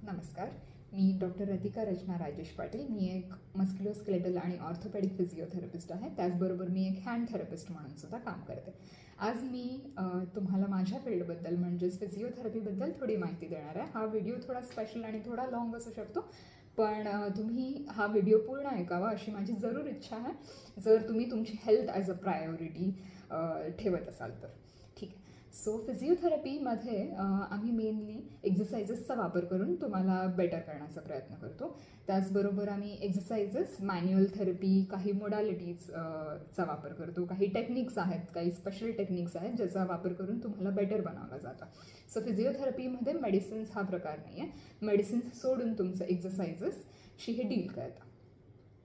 नमस्कार. मी डॉक्टर रतिका रचना राजेश पाटील. मी एक मस्क्युलोस्केलेटल आणि ऑर्थोपेडिक फिजिओथेरपिस्ट आहे. त्याचबरोबर मी एक हँड थेरपिस्ट म्हणून सुद्धा काम करते. आज मी तुम्हाला माझ्या फील्डबद्दल म्हणजेच फिजिओथेरपीबद्दल थोडी माहिती देणार आहे. हा व्हिडिओ थोडा स्पेशल आणि थोडा लाँग असू शकतो, पण तुम्ही हा व्हिडिओ पूर्ण ऐकावा अशी माझी जरूर इच्छा आहे, जर तुम्ही तुमची हेल्थ ॲज अ प्रायोरिटी ठेवत असाल तर. ठीक आहे. सो फिजिओथेरपीमध्ये आम्ही मेनली एक्झरसाइजेसचा वापर करून तुम्हाला बेटर करण्याचा प्रयत्न करतो. त्याचबरोबर आम्ही एक्झरसाइजेस, मॅन्युअल थेरपी, काही मोडॅलिटीजचा वापर करतो, काही टेक्निक्स आहेत, काही स्पेशल टेक्निक्स आहेत ज्याचा वापर करून तुम्हाला बेटर बनवलं जातं. सो फिजिओथेरपीमध्ये मेडिसिन्स हा प्रकार नाही आहे. मेडिसिन्स सोडून तुमचं एक्झरसाइजेसशी हे डील करतं.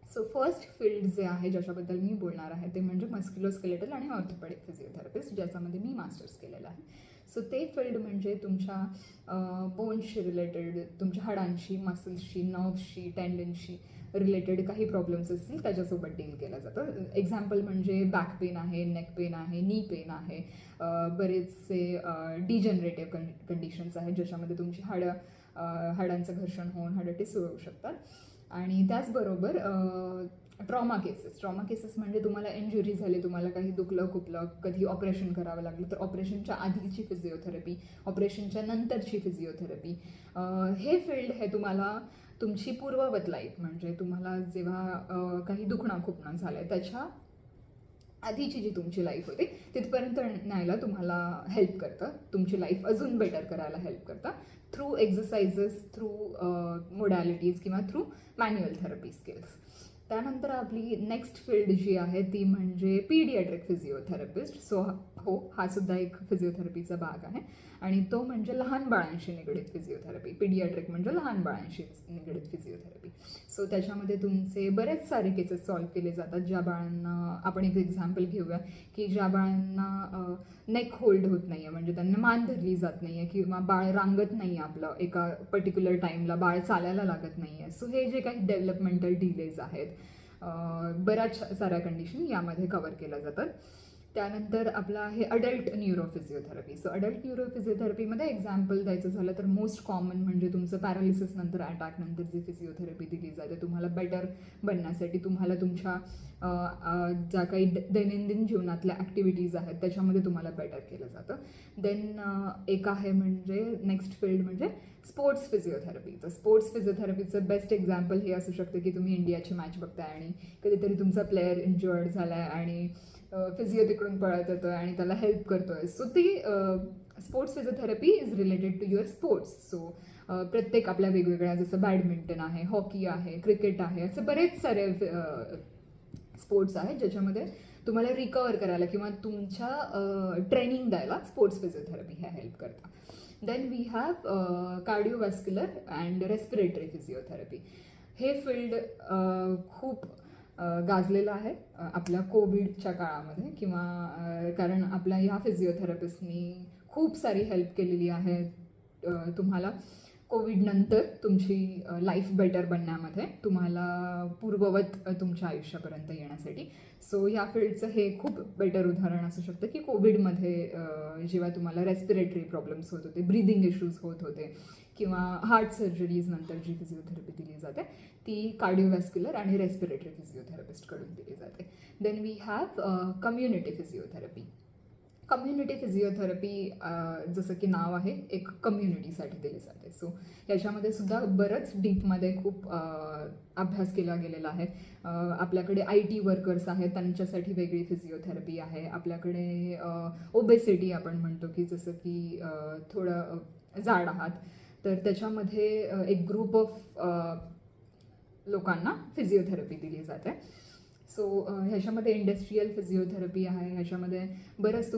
सो फर्स्ट फील्ड जे आहे ज्याच्याबद्दल मी बोलणार आहे ते म्हणजे मस्क्युलोस्केलेटल आणि ऑर्थोपेडिक फिजिओथेरपिस्ट, ज्याच्यामध्ये मी मास्टर्स केलेलं आहे. सो ते फील्ड म्हणजे तुमच्या बोन्सशी रिलेटेड, तुमच्या हाडांशी, मसल्सशी, नर्व्सशी, टेंडनशी रिलेटेड काही प्रॉब्लेम्स असतील त्याच्यासोबत डील केलं जातं. एक्झाम्पल म्हणजे बॅक पेन आहे, नेक पेन आहे, नी पेन आहे, बरेचसे डिजनरेटिव्ह कंडिशन्स आहेत ज्याच्यामध्ये तुमची हाडांचं घर्षण होऊन हाडं ठिसूळ होऊ शकतात. आणि त्याचबरोबर ट्रॉमा केसेस म्हणजे तुम्हाला इंजुरी झाली, तुम्हाला काही दुखलं खुपलं, कधी ऑपरेशन करावं लागलं तर ऑपरेशनच्या आधीची फिजिओथेरपी, ऑपरेशनच्या नंतरची फिजिओथेरपी, हे फील्ड हे तुम्हाला तुमची पूर्ववत लाईफ म्हणजे तुम्हाला जेव्हा काही दुखणं खुपणं झालं आहे त्याच्या आधीची जी तुमची लाईफ होती तिथपर्यंत न्यायला तुम्हाला हेल्प करतं, तुमची लाईफ अजून बेटर करायला हेल्प करतं थ्रू एक्झरसाइजेस, थ्रू मोडॅलिटीज किंवा थ्रू मॅन्युअल थेरपी स्किल्स. त्यानंतर आपली नेक्स्ट फील्ड जी आहे ती म्हणजे पीडियाट्रिक फिजिओथेरपिस्ट. सो हा सुद्धा एक फिजिओथेरपीचा भाग आहे आणि तो म्हणजे लहान बाळांशी निगडीत फिजिओथेरपी. पीडियाट्रिक म्हणजे लहान बाळांशी निगडीत फिजिओथेरपी. सो त्याच्यामध्ये तुमचे बरेच सारे केसेस सॉल्व्ह केले जातात. ज्या बाळांना आपण एक एक्झाम्पल घेऊया की ज्या बाळांना नेक होल्ड होत नाही आहे, म्हणजे त्यांना मान धरली जात नाही आहे किंवा बाळ रांगत नाही आहे, आपलं एका पर्टिक्युलर टाईमला बाळ चालायला लागत नाही आहे. सो हे जे काही डेव्हलपमेंटल डिलेज आहेत, बऱ्याच साऱ्या कंडिशन यामध्ये कवर केल्या जातात. त्यानंतर आपलं आहे अडल्ट न्यूरोफिजिओथेरपी. सो अडल्ट न्यूरोफिजिओथेरपीमध्ये एक्झाम्पल द्यायचं झालं तर मोस्ट कॉमन म्हणजे तुमचं पॅरालिसिस नंतर, अटॅकनंतर जी फिजिओथेरपी दिली जाते तुम्हाला बेटर बनण्यासाठी, तुम्हाला तुमच्या ज्या काही दैनंदिन जीवनातल्या ॲक्टिव्हिटीज आहेत त्याच्यामध्ये तुम्हाला बेटर केलं जातं. देन एक आहे म्हणजे नेक्स्ट फील्ड म्हणजे स्पोर्ट्स फिजिओथेरपी. तर स्पोर्ट्स फिजिओथेरपीचं बेस्ट एक्झाम्पल हे असू शकतं की तुम्ही इंडियाची मॅच बघताय आणि कधीतरी तुमचा प्लेअर इंज्युअर्ड झाला आहे आणि फिजिओ तिकडून पळत येतो आहे आणि त्याला हेल्प करतोय. सो ती sports physiotherapy is related to your sports. So प्रत्येक आपल्या वेगवेगळ्या, जसं बॅडमिंटन आहे, हॉकी आहे, क्रिकेट आहे, असे बरेच सारे स्पोर्ट्स आहेत ज्याच्यामध्ये तुम्हाला रिकवर करायला किंवा तुमच्या ट्रेनिंग द्यायला स्पोर्ट्स फिजिओथेरपी ह्या हेल्प करतात. Then we have cardiovascular and respiratory physiotherapy. हे फील्ड खूप गाजलेलं आहे आपल्या कोविडच्या काळामध्ये किंवा कारण आपल्या ह्या फिजिओथेरपिस्टनी खूप सारी हेल्प केलेली आहे तुम्हाला कोविडनंतर तुमची लाईफ बेटर बनण्यामध्ये, तुम्हाला पूर्ववत तुमच्या आयुष्यापर्यंत येण्यासाठी. सो ह्या फील्डचं हे खूप बेटर उदाहरण असू शकतं की कोविडमध्ये जेव्हा तुम्हाला रेस्पिरेटरी प्रॉब्लेम्स होत होते, ब्रीदिंग इश्यूज होत होते किंवा हार्ट सर्जरीज नंतर जी फिजिओथेरपी दिली जाते ती कार्डिओवॅस्क्युलर आणि रेस्पिरेटरी फिजिओथेरपिस्टकडून दिली जाते. Then we have community physiotherapy. Community physiotherapy जसं की नाव आहे, एक कम्युनिटीसाठी दिली जाते. सो याच्यामध्ये सुद्धा बरंच डीपमध्ये खूप अभ्यास केला गेलेला आहे. आपल्याकडे IT वर्कर्स आहेत, त्यांच्यासाठी वेगळी फिजिओथेरपी आहे. आपल्याकडे ओबेसिटी आपण म्हणतो की जसं की थोडं जाड आहात तर त्याच्यामध्ये एक ग्रुप ऑफ लोकांना फिजिओथेरपी दिली जाते. सो ह्याच्यामध्ये इंडस्ट्रियल फिजिओथेरपी आहे. ह्याच्यामध्ये बरंच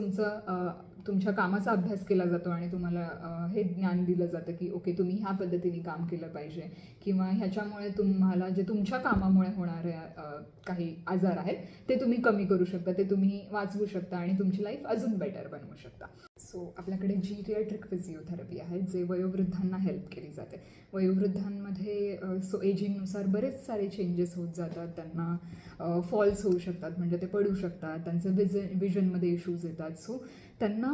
तुमच्या कामाचा अभ्यास केला जातो आणि तुम्हाला हे ज्ञान दिलं जातं की ओके, तुम्ही ह्या पद्धतीने काम केलं पाहिजे किंवा ह्याच्यामुळे तुम्हाला जे तुमच्या कामामुळे होणाऱ्या काही आजार आहेत ते तुम्ही कमी करू शकता, ते तुम्ही वाचवू शकता आणि तुमची लाईफ अजून बेटर बनवू शकता. सो आपल्याकडे जीरियाट्रिक फिजिओथेरपी आहे, जे वयोवृद्धांना हेल्प केली जाते. वयोवृद्धांमध्ये सो एजिंगनुसार बरेच सारे चेंजेस होत जातात. त्यांना फॉल्स होऊ शकतात, म्हणजे ते पडू शकतात, त्यांचं विजनमध्ये इश्यूज येतात. सो त्यांना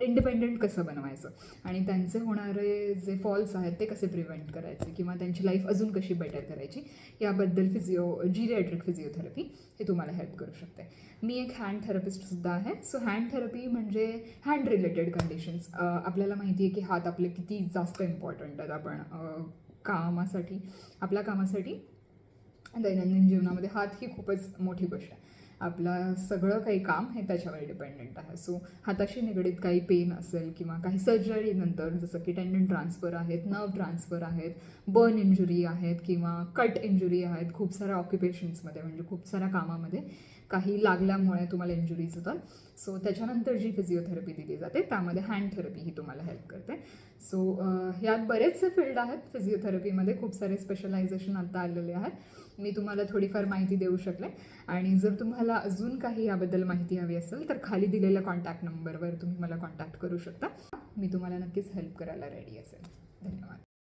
इंडिपेंडंट कसं बनवायचं आणि त्यांचे होणारे जे फॉल्स आहेत ते कसे प्रिव्हेंट करायचे किंवा त्यांची लाईफ अजून कशी बेटर करायची याबद्दल जिरियाट्रिक फिजिओथेरपी हे तुम्हाला हेल्प करू शकते. मी एक हँड थेरपिस्टसुद्धा आहे. सो हँड थेरपी म्हणजे हँड रिलेटेड कंडिशन्स. आपल्याला माहिती आहे की हात आपले किती जास्त इम्पॉर्टंट आहेत. आपण आपल्या कामासाठी दैनंदिन जीवनामध्ये हात ही खूपच मोठी गोष्ट आहे. आपलं सगळं काही काम हे त्याच्यावर डिपेंडंट आहे. सो हाताशी निगडीत काही पेन असेल किंवा काही सर्जरीनंतर जसं की टेंडन ट्रान्सफर आहेत, नर्व ट्रान्सफर आहेत, बर्न इंजुरी आहेत किंवा कट इंजुरी आहेत, खूप साऱ्या ऑक्युपेशन्समध्ये म्हणजे खूप साऱ्या कामामध्ये काही लागल्यामुळे तुम्हाला इंजुरीज होतात. सो त्याच्यानंतर जी फिजिओथेरपी दिली जाते त्यामध्ये हँड थेरपी ही तुम्हाला हेल्प करते. सो यात बरेचसे फील्ड आहेत फिजिओथेरपीमध्ये, खूप सारे स्पेशलायझेशन आता आलेले आहेत. मी तुम्हाला थोडीफार माहिती देऊ शकले आणि जर तुम्हाला अजून काही याबद्दल माहिती हवी असेल तर खाली दिलेल्या कॉन्टॅक्ट नंबरवर तुम्ही मला कॉन्टॅक्ट करू शकता. मी तुम्हाला नक्कीच हेल्प करायला रेडी असेल. धन्यवाद.